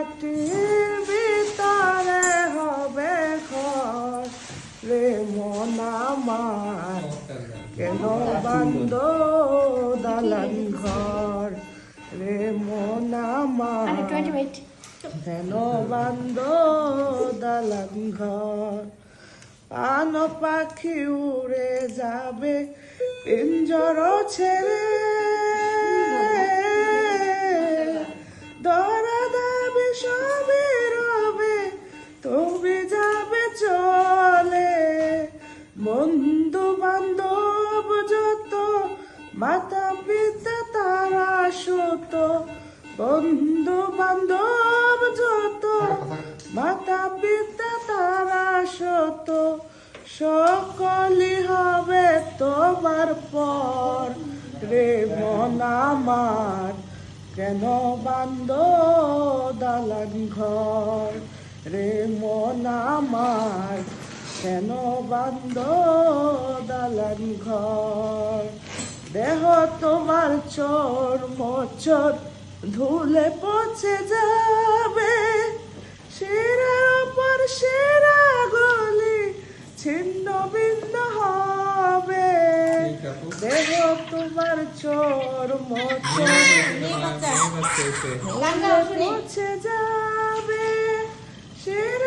মাটির ভিতরে হবে ঘর রে মন আমার, কেন বান্ধ দালান ঘর রে মন আমার, কেন বান্ধ দালান ঘর। পান পাখি উড়ে যাবে পিঞ্জর ছেড়ে, ধরা দাবে সবে রবে তবে যাবে চলে। বন্ধু বান্ধব যত মাতা পিতা তারা সত, বন্ধু বান্ধব যত মাতা পিতা তারা সত, সকলই হবে তোমার পর রে মন আমার, কেন বান্ধ দালান ঘর রে মন আমার, কেন বান্ধ দালান ঘর। দেহ তোমার চোর মোচর ধুলে পচে যাবে, শিরার ওপর শিরা গলি ছিন্ন ভিন্ন হবে। দেহ তোমার চোর মোচর পচে যাবে, শিরা